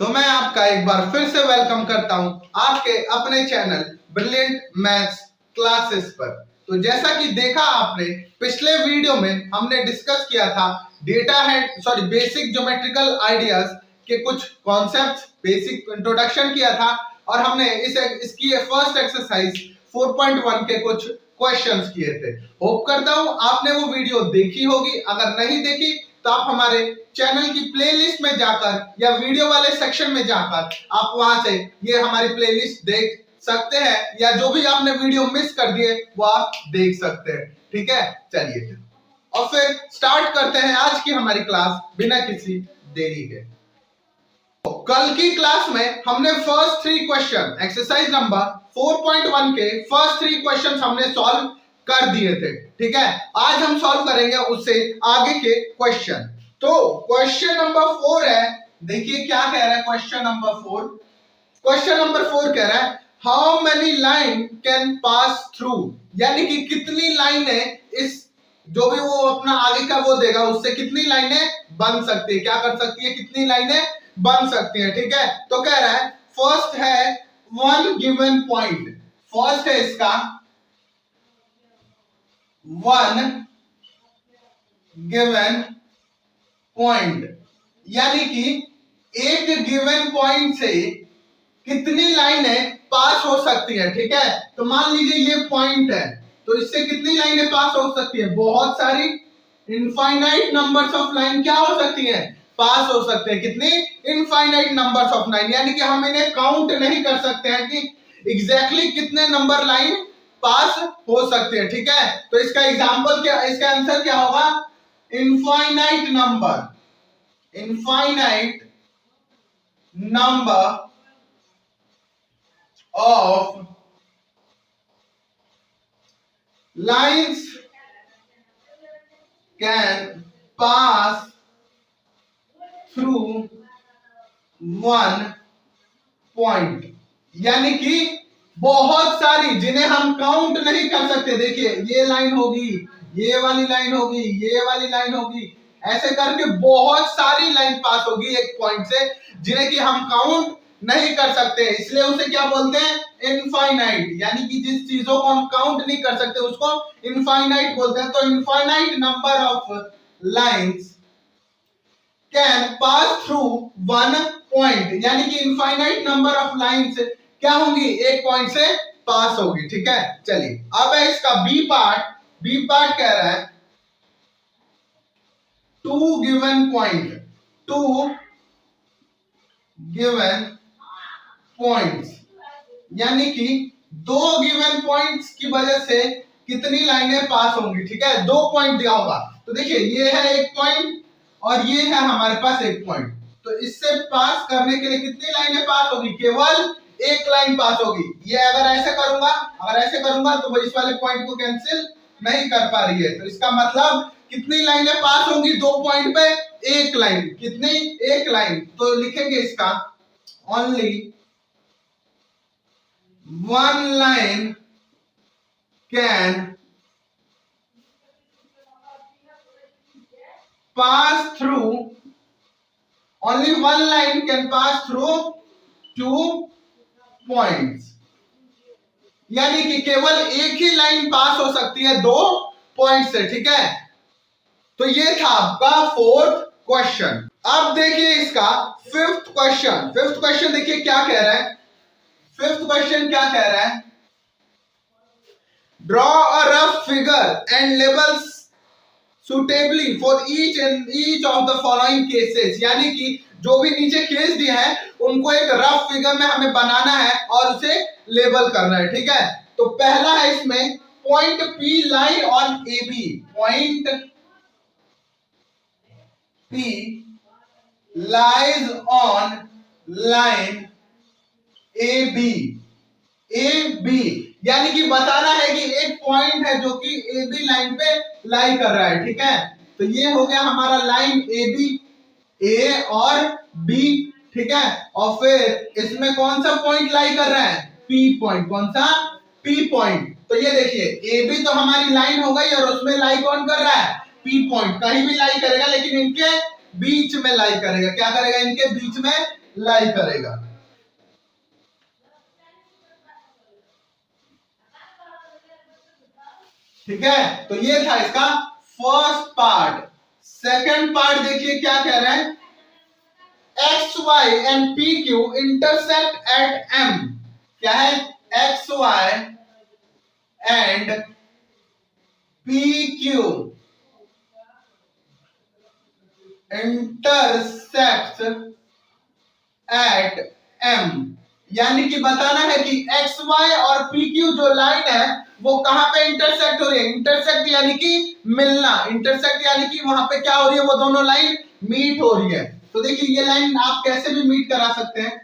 तो मैं आपका एक बार फिर से वेलकम करता हूं आपके अपने चैनल ब्रिलियंट मैथ्स क्लासेस पर। तो जैसा कि देखा आपने पिछले वीडियो में हमने डिस्कस किया था बेसिक ज्योमेट्रिकल आइडियाज के कुछ कॉन्सेप्ट्स, बेसिक इंट्रोडक्शन किया था और हमने इसकी फर्स्ट एक्सरसाइज 4.1 के कुछ क्वेश्चंस किए थे। होप करता हूं आपने वो वीडियो देखी होगी। अगर नहीं देखी तो आप हमारे चैनल की प्लेलिस्ट में जाकर या वीडियो वाले सेक्शन में जाकर आप वहां से ये हमारी प्लेलिस्ट देख सकते हैं, या जो भी आपने वीडियो मिस कर दिए वो आप देख सकते हैं। ठीक है, चलिए और फिर स्टार्ट करते हैं आज की हमारी क्लास बिना किसी देरी के। कल की क्लास में हमने फर्स्ट 3 क्वेश्चन एक्सरसाइज नंबर 4.1 के फर्स्ट 3 क्वेश्चंस हमने सॉल्व कर दिए थे। ठीक है, आज हम सॉल्व करेंगे उससे आगे के क्वेश्चन। तो क्वेश्चन नंबर 4 है, देखिए क्या कह रहा है क्वेश्चन नंबर 4। क्वेश्चन नंबर 4 कह रहा है how many line can pass through, यानी कि कितनी लाइनें इस जो भी वो अपना आगे का वो देगा उससे कितनी लाइनें बन सकती है, क्या कर सकती है, कितनी लाइनें बन सकती है। ठीक है, तो कह रहा है फर्स्ट है वन गिवन पॉइंट, फर्स्ट है इसका वन गिवन पॉइंट, यानी कि एक गिवन पॉइंट से कितनी लाइनें पास हो सकती है। ठीक है, तो मान लीजिए ये पॉइंट है, तो इससे कितनी लाइनें पास हो सकती है, बहुत सारी इनफाइनाइट नंबर्स ऑफ लाइन क्या हो सकती है, पास हो सकते हैं। कितनी, इनफाइनाइट नंबर्स ऑफ लाइन, यानी कि हम इन्हें काउंट नहीं कर सकते हैं कि एग्जैक्टली कितने नंबर लाइन पास हो सकते हैं। ठीक है, तो इसका एग्जांपल क्या, इसका आंसर क्या होगा, infinite number, infinite number of lines can pass through one point, यानी कि बहुत सारी जिन्हें हम काउंट नहीं कर सकते। देखिए ये लाइन होगी, ये वाली लाइन होगी, ये वाली लाइन होगी, ऐसे करके बहुत सारी लाइन पास होगी एक पॉइंट से जिन्हें कि हम काउंट नहीं कर सकते, इसलिए उसे क्या बोलते हैं, इनफाइनाइट। यानी कि जिस चीजों को हम काउंट नहीं कर सकते उसको इनफाइनाइट बोलते हैं। तो infinite number of lines can pass through one point, यानी कि इनफाइनाइट नंबर ऑफ लाइंस क्या होंगी, एक पॉइंट से पास होगी। ठीक है, चलिए अब है इसका बी पार्ट। बी पार्ट कह रहा है to given point, to given points, यानी कि दो गिवन पॉइंट्स की वजह से कितनी लाइनें पास होंगी। ठीक है, दो पॉइंट दिया होगा, तो देखिए ये है एक पॉइंट और ये है हमारे पास एक पॉइंट, तो इससे पास करने के लिए कितनी लाइनें पास होगी, केवल एक लाइन पास होगी। ये अगर ऐसे करूंगा तो वो इस वाले पॉइंट को कैंसिल नहीं कर पा रही है, तो इसका मतलब कितनी लाइनें पास होंगी दो पॉइंट पे, एक लाइन, कितनी, एक लाइन। तो लिखेंगे इसका only one line can pass through, only one line can pass through two points, यानी कि केवल एक ही लाइन पास हो सकती है दो पॉइंट से। ठीक है, तो ये था आपका फोर्थ क्वेश्चन। अब देखिए इसका फिफ्थ क्वेश्चन। फिफ्थ क्वेश्चन देखिए क्या कह रहा है, फिफ्थ क्वेश्चन क्या कह रहा है, draw a rough figure and labels suitably for each of the following cases, यानी कि जो भी नीचे केस दिए हैं उनको एक रफ फिगर में हमें बनाना है और उसे लेबल करना है। ठीक है, तो पहला है इसमें point P lie on A B, point P lies on line A B, A B, यानी कि बताना है कि एक पॉइंट है जो कि ए बी लाइन पे लाई कर रहा है। ठीक है, तो ये हो गया हमारा लाइन ए बी, ए और बी। ठीक है, और फिर इसमें कौन सा पॉइंट लाई कर रहा है, पी पॉइंट, कौन सा, पी पॉइंट। तो ये देखिए ए बी तो हमारी लाइन हो गई और उसमें लाई कौन कर रहा है, पी पॉइंट। कहीं भी लाई करेगा लेकिन इनके बीच में लाई करेगा, क्या करेगा, इनके बीच में लाई करेगा। ठीक है, तो ये था इसका फर्स्ट पार्ट। सेकंड पार्ट देखिए क्या कह रहे हैं, X Y and P Q intersect at M. क्या है, X Y and P Q intersect at M. यानी कि बताना है कि एक्स वाई और पी क्यू जो लाइन है वो कहां पे इंटरसेक्ट हो रही है। इंटरसेक्ट यानी कि मिलना, इंटरसेक्ट यानी कि वहां पे क्या हो रही है, वो दोनों लाइन मीट हो रही है। तो देखिए ये लाइन आप कैसे भी मीट करा सकते हैं।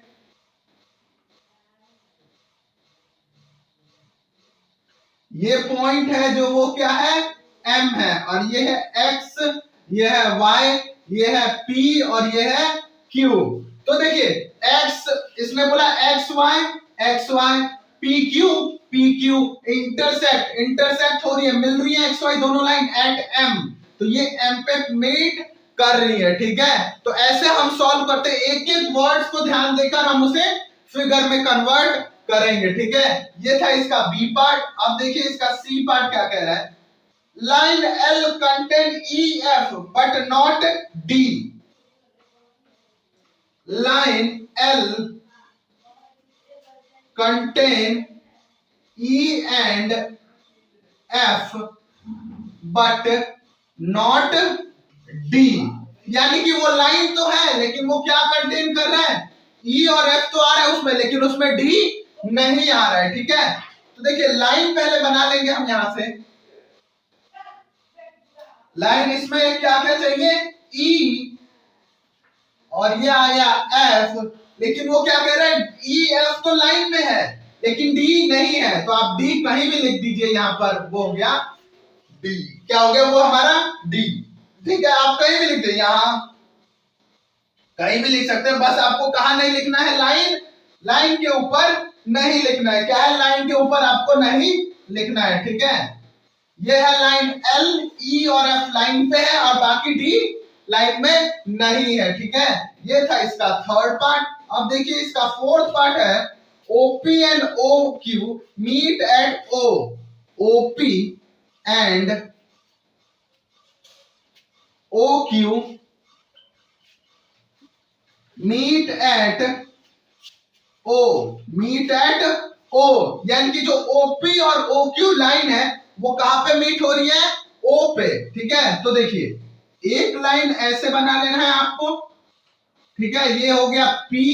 ये पॉइंट है जो वो क्या है, एम है, और ये है एक्स, ये है वाई, ये है पी और ये है क्यू। तो देखिए एक्स, इसने बोला X Y P Q intersect, intersect हो रही है, मिल रही है एक्स वाई दोनों लाइन एट एम। तो ये एम पे मीट कर रही है। ठीक है, तो ऐसे हम सॉल्व करते हैं, एक एक वर्ड्स को ध्यान देकर हम उसे फिगर में कन्वर्ट करेंगे। ठीक है, ये था इसका बी पार्ट। अब देखिए इसका सी पार्ट क्या कह रहा है, line L contain E F but not D. Line L contain E and F but not D. यानी कि वो लाइन तो है लेकिन वो क्या कंटेन कर रहा है, ई और एफ तो आ रहा है उसमें, लेकिन उसमें डी नहीं आ रहा है। ठीक है, तो देखिए लाइन पहले बना लेंगे हम यहां से। लाइन इसमें क्या क्या चाहिए, ई और ये आया एफ, लेकिन वो क्या कह रहा है, ई एफ तो लाइन में है लेकिन डी नहीं है। तो आप डी कहीं भी लिख दीजिए, यहां पर वो हो गया डी। क्या हो गया, वो हमारा डी। ठीक है, आप कहीं भी लिख दीजिए, यहां कहीं भी लिख सकते हैं, बस आपको कहा नहीं लिखना है, लाइन, लाइन के ऊपर नहीं लिखना है। क्या है, लाइन के ऊपर आपको नहीं लिखना है। ठीक है, ये है लाइन एल, ई और एफ लाइन पे है और बाकी डी लाइन में नहीं है। ठीक है, ये था इसका थर्ड पार्ट। अब देखिए इसका फोर्थ पार्ट है, O P and O Q meet at O. O P and O Q meet at O, meet at O, यानी कि जो ओपी और ओ क्यू लाइन है वो कहां पे मीट हो रही है, ओ पे। ठीक है, तो देखिए एक लाइन ऐसे बना लेना है आपको। ठीक है, ये हो गया P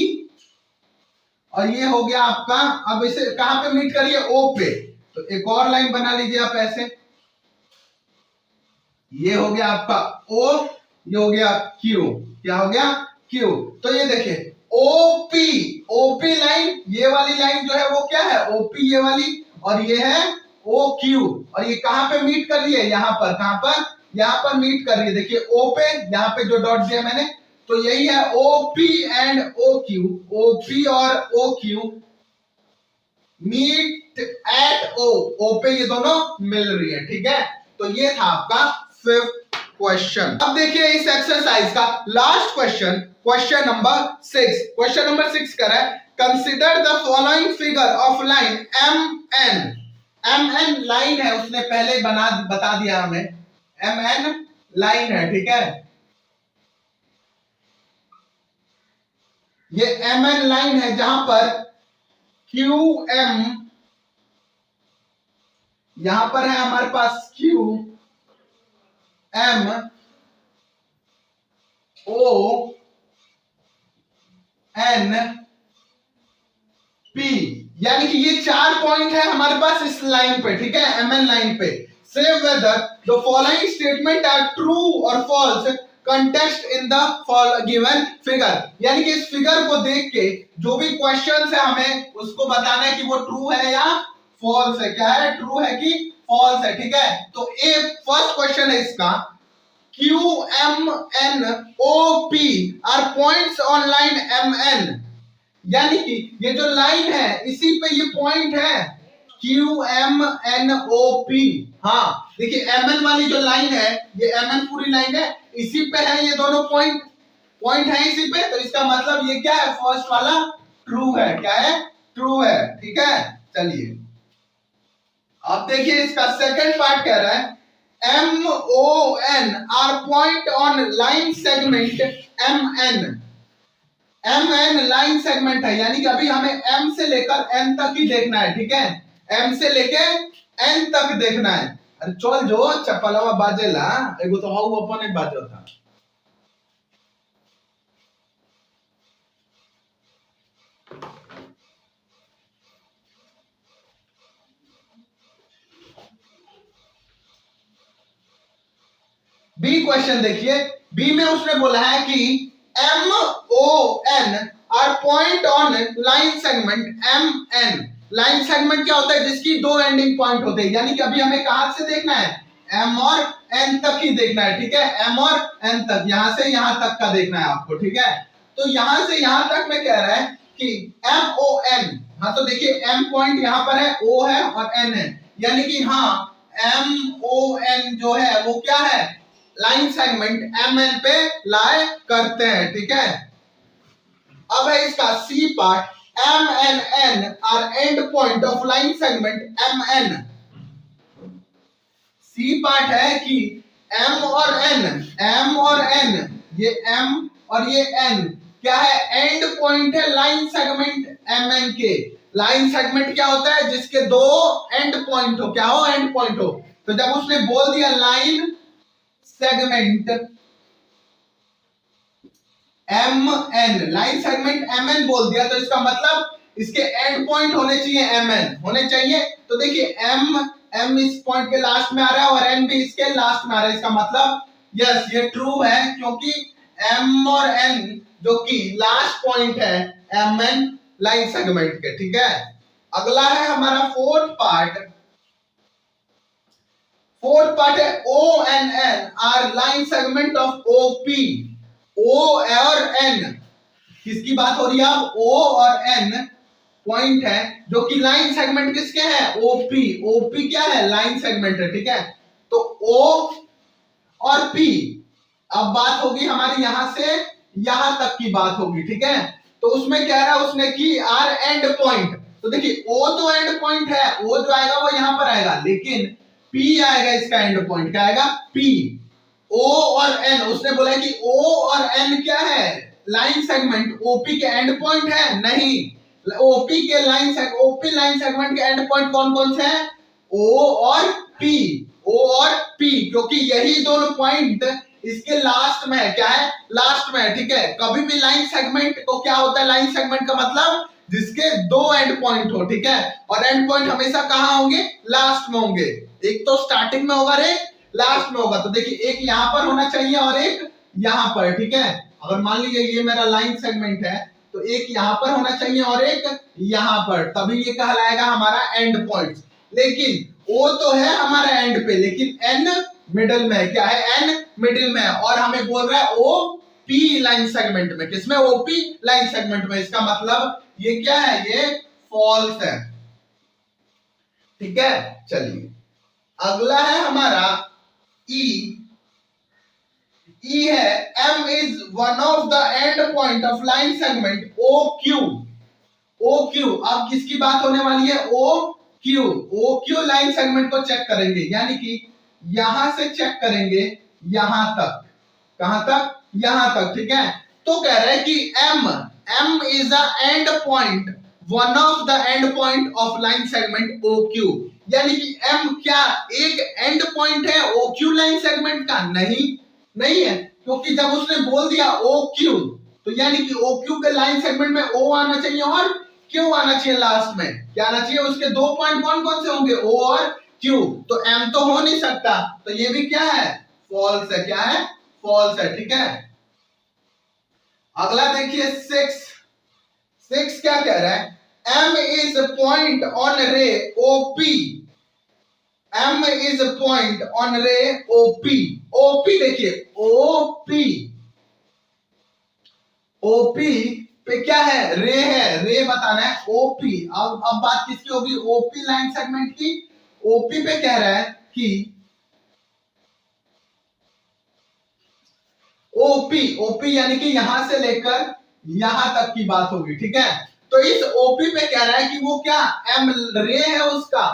और ये हो गया आपका, अब इसे कहां पे मीट करिए, O पे। तो एक और लाइन बना लीजिए आप ऐसे, ये हो गया आपका O, ये हो गया Q। क्या हो गया, Q। तो ये देखिए OP, OP लाइन, ये वाली लाइन जो है वो क्या है, OP ये वाली, और ये है OQ, और ये कहां पे मीट कर रही है, यहां पर, कहां पर, यहां पर मीट कर रही है। देखिए O पे, यहां पे जो डॉट दिया मैंने, तो यही है OP एंड OQ। OP और OQ meet at O, O पे ये दोनों मिल रही है। ठीक है, तो ये था आपका फिफ्थ क्वेश्चन। अब देखिए इस एक्सरसाइज का last question, question number 6। Question number 6 कर है, consider the following figure of line M N. M N line है, उसने पहले बता दिया हमें, एम एन लाइन है। ठीक है, ये एम एन लाइन है जहां पर क्यू एम, यहां पर है हमारे पास Q M O N P, यानी कि ये 4 पॉइंट है हमारे पास इस लाइन पे। ठीक है, एम एन लाइन पे। से whether the following statement are true और false context in the given figure. यानी कि इस फिगर को देख के जो भी क्वेश्चन है हमें उसको बताना है कि वो ट्रू है या फॉल्स है। क्या है, ट्रू है कि फॉल्स है। ठीक है, तो ए फर्स्ट क्वेश्चन है इसका, Q M N O P are points on line M N। यानी कि ये जो लाइन है इसी पे ये पॉइंट है, Q M N O P। हाँ देखिए M N वाली जो लाइन है, ये M N पूरी लाइन है, इसी पे है ये दोनों पॉइंट। पॉइंट है इसी पे, तो इसका मतलब ये क्या है, फर्स्ट वाला ट्रू है। क्या है? ट्रू है। ठीक है, चलिए अब देखिए इसका सेकंड पार्ट कह रहा है MON are point on line segment MN। MN line segment है, यानी कि अभी हमें M से लेकर N तक ही देखना है। ठीक है, M से लेके N तक देखना है। अरे चल जो चपलवा बाजेला एगो तो हाउ अपन एक बाजो था। बी क्वेश्चन देखिए, बी में उसने बोला है कि MON are point on line segment MN। Line segment क्या होता है? जिसकी दो एंडिंग पॉइंट होते हैं, यानी कि अभी हमें कहां से देखना है? M और N तक ही देखना है। ठीक है, M और N तक, यहां से यहां तक का देखना है आपको। ठीक है, तो यहां से यहां तक में कह रहा है कि MON। हाँ तो देखिए M पॉइंट यहां पर है, O है और N है, यानी कि हाँ MON जो है वो क्या है? लाइन सेगमेंट MN पे लाए करते हैं। ठीक है, अब है इसका C part, MNN are end point of line segment MN। C part है कि M और N, ये M और ये N क्या है? एंड पॉइंट है लाइन सेगमेंट MN के। लाइन सेगमेंट क्या होता है? जिसके दो एंड पॉइंट हो। क्या हो? एंड पॉइंट हो। तो जब उसने बोल दिया line segment MN, line segment MN बोल दिया, तो इसका मतलब इसके एंड पॉइंट होने चाहिए MN होने चाहिए। तो देखिए M इस पॉइंट के लास्ट में आ रहा है और N भी इसके लास्ट में आ रहा है, इसका मतलब यस ये ट्रू है, क्योंकि M और N जो कि लास्ट पॉइंट है MN लाइन सेगमेंट के। ठीक है, अगला है हमारा फोर्थ पार्ट। फोर्थ पार्ट है ONN are line segment of OP। O और N किसकी बात हो रही है? O और N पॉइंट है जो कि लाइन सेगमेंट किसके हैं? OP। OP क्या है? लाइन सेगमेंट है। ठीक है, तो O और P, अब बात होगी हमारी यहां से यहां तक की बात होगी। ठीक है, तो उसमें कह रहा है उसने कि आर एंड पॉइंट। तो देखिए O तो एंड पॉइंट है, O जो आएगा वो यहां पर आएगा, लेकिन P आएगा इसका एंड पॉइंट। क्या आएगा? P। O और N, उसने बोला कि O और N क्या है? लाइन सेगमेंट OP के एंड पॉइंट है? नहीं, OP के OP लाइन सेगमेंट के एंड पॉइंट कौन कौन से हैं? O और P। O और P, क्योंकि यही दोनों पॉइंट इसके लास्ट में है। क्या है? लास्ट में है। ठीक है, कभी भी लाइन सेगमेंट को क्या होता है? लाइन सेगमेंट का मतलब जिसके दो एंड पॉइंट हो। ठीक है, और एंड पॉइंट हमेशा कहां होंगे? लास्ट में होंगे। एक तो स्टार्टिंग में होगा रे, लास्ट में होगा। तो देखिए एक यहां पर होना चाहिए और एक यहां पर। ठीक है, अगर मान लीजिए ये मेरा लाइन सेगमेंट है, तो एक यहां पर होना चाहिए और एक यहां पर, तभी ये कहलाएगा हमारा एंड पॉइंट। लेकिन O तो है हमारा एंड पे, लेकिन N मिडिल में है। क्या है? N मिडिल में है, और हमें बोल रहा है OP लाइन सेगमेंट में। किसमें? OP लाइन सेगमेंट में। इसका मतलब ये क्या है? ये फॉल्स है। ठीक है, चलिए अगला है हमारा E। E है M is one of the end point of line segment OQ। OQ, अब किसकी बात होने वाली है? OQ। OQ लाइन सेगमेंट को चेक करेंगे, यानी कि यहां से चेक करेंगे यहां तक। कहां तक? यहां तक। ठीक है, तो कह रहे हैं कि M is the end point, one of the end point of line segment OQ। यानी कि M क्या एक एंड पॉइंट है OQ लाइन सेगमेंट का? नहीं, नहीं है, क्योंकि जब उसने बोल दिया OQ, तो यानी कि OQ के लाइन सेगमेंट में O आना चाहिए और Q आना चाहिए लास्ट में। क्या आना चाहिए? उसके दो पॉइंट कौन कौन से होंगे? O और Q। तो M तो हो नहीं सकता, तो ये भी क्या है? फॉल्स है। क्या है? फॉल्स है। ठीक है, अगला देखिए सिक्स क्या कह रहा है? M is a point on ray OP। M is a point on ray OP। OP देखिए OP, OP पे क्या है? रे है, रे बताना है। OP, अब बात किसकी होगी? OP लाइन सेगमेंट की। OP पे कह रहा है कि ओपी, ओपी यानी कि यहां से लेकर यहां तक की बात होगी, ठीक है। तो इस ओपी पे कह रहा है कि वो क्या एम रे है उसका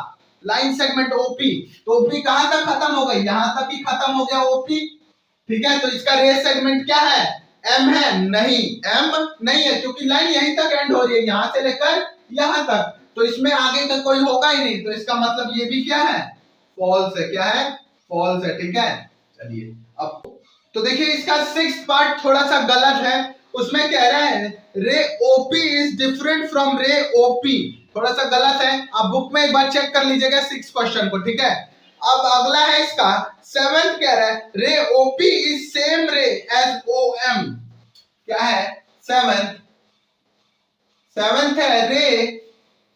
लाइन सेगमेंट ओपी, तो ओपी कहां तक खत्म हो गई, यहां तक ही खत्म हो गया ओपी, ठीक है। तो इसका रे सेगमेंट क्या है, एम है, नहीं एम नहीं है क्योंकि लाइन यहीं तक एंड हो रही है, यहां से लेकर यहां तक, तो इसमें आगे का कोई होगा ही नहीं, तो इसका मतलब ये भी क्या है, फॉल्स है, क्या है, फॉल्स है, ठीक है। चलिए अब तो देखिए इसका 6th पार्ट थोड़ा सा गलत है, उसमें कह रहा है रे ओपी इज डिफरेंट फ्रॉम रे ओपी, थोड़ा सा गलत है, आप बुक में एक बार चेक कर लीजिएगा 6 क्वेश्चन को, ठीक है। अब अगला है इसका 7th, कह रहा है रे ओपी इज सेम रे एज ओ एम, क्या है 7th, 7th है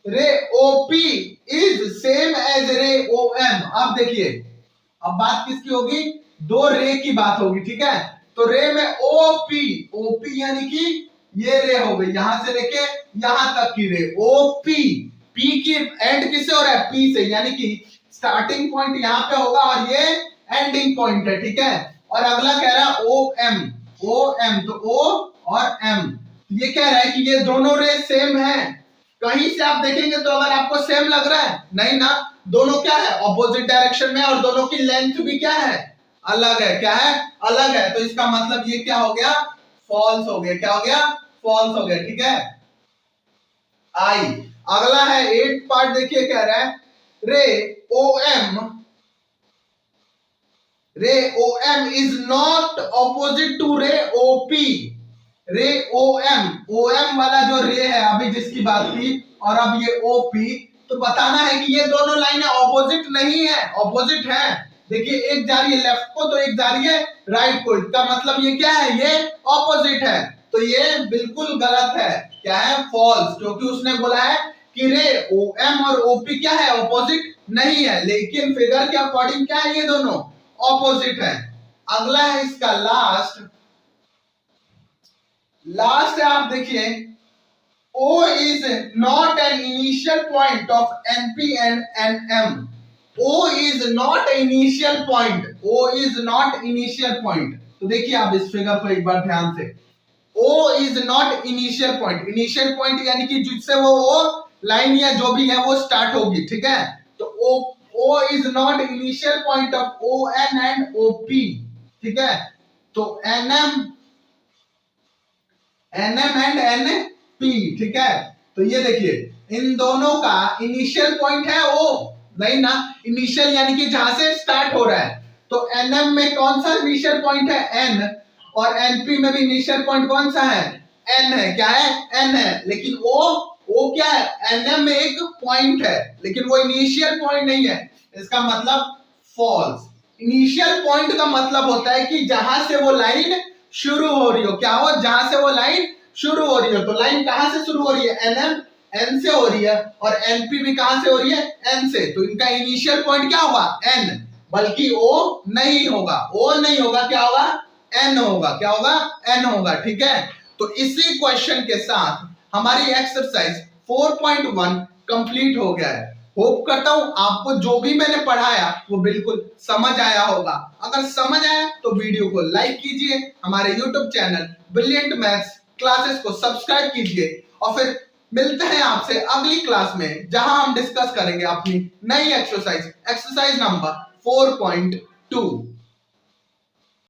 रे ओपी इज सेम एज रे ओ एम। अब देखिए अब बात किसकी होगी, दो रे की बात होगी, ठीक है। तो रे में ओपी, ओपी यानी कि ये रे हो गई यहां से लेके यहां तक की रे, ओपी, पी की एंड किससे हो रहा है, पी से, यानी कि स्टार्टिंग पॉइंट यहां पे होगा और ये एंडिंग पॉइंट है, ठीक है। और अगला कह रहा है ओ एम, ओ एम, तो ओ और एम, ये कह रहा है कि ये दोनों रे सेम है, कहीं से आप देखेंगे तो अगर आपको सेम लग रहा है, नहीं ना, दोनों क्या है ऑपोजिट डायरेक्शन में, और दोनों की लेंथ भी क्या है, अलग है, क्या है, अलग है, तो इसका मतलब ये क्या हो गया, फॉल्स हो गया, क्या हो गया, फॉल्स हो गया, ठीक है। आई अगला है 8th पार्ट, देखिए कह रहा है ray O M is not opposite to ray OP, ray O M वाला जो रे है अभी जिसकी बात की, और अब ये ओपी, तो बताना है कि ये दोनों लाइनें ऑपोजिट नहीं है, ऑपोजिट है, देखिए एक जा रही है लेफ्ट को तो एक जा रही है राइट को, इसका मतलब ये क्या है, ये ऑपोजिट है, तो ये बिल्कुल गलत है, क्या है, फॉल्स, क्योंकि उसने बोला है कि रे ओ एम और ओपी क्या है, ऑपोजिट नहीं है, लेकिन फिगर के अकॉर्डिंग क्या है, ये दोनों ऑपोजिट है। अगला है इसका लास्ट है, आप देखिए O is not an initial point of NP and NM. O is not an initial point. O is not initial point. तो देखिए आप इस फिगर को एक बार ध्यान से, O is not initial point. Initial point यानी कि जिससे वो लाइन या जो भी है वो स्टार्ट होगी, ठीक है। तो O is not initial point of ON and OP, ठीक है। तो NM एंड NP, ठीक है। तो ये देखिए इन दोनों का इनिशियल पॉइंट है O, नहीं ना, इनिशियल यानी कि जहां से स्टार्ट हो रहा है, तो NM में कौन सा इनिशियल पॉइंट है, N, और NP में भी इनिशियल पॉइंट कौन सा है, N है, क्या है, N है, लेकिन O क्या है, NM में एक पॉइंट है लेकिन वो इनिशियल पॉइंट नहीं है, इसका मतलब फॉल्स। इनिशियल पॉइंट का मतलब होता है कि जहां से वो लाइन शुरू हो रही हो, क्या हो, जहां से वो लाइन शुरू हो रही हो, तो लाइन कहां से शुरू हो रही है, NM, N से हो रही है, और NP भी कहां से हो रही है, N से, तो इनका इनिशियल पॉइंट क्या होगा, N, बल्कि O नहीं होगा, O नहीं होगा, क्या होगा, N होगा, क्या होगा, N होगा, ठीक है। तो इसी क्वेश्चन के साथ हमारी एक्सरसाइज 4.1 कंप्लीट हो गया है। होप करता हूं आपको जो भी मैंने पढ़ाया वो बिल्कुल समझ आया होगा। अगर समझ आया तो वीडियो को लाइक कीजिए, हमारे YouTube channel brilliant maths classes को सब्सक्राइब कीजिए, और फिर मिलते हैं आपसे अगली क्लास में जहां हम डिस्कस करेंगे अपनी नई एक्सरसाइज नंबर 4.2।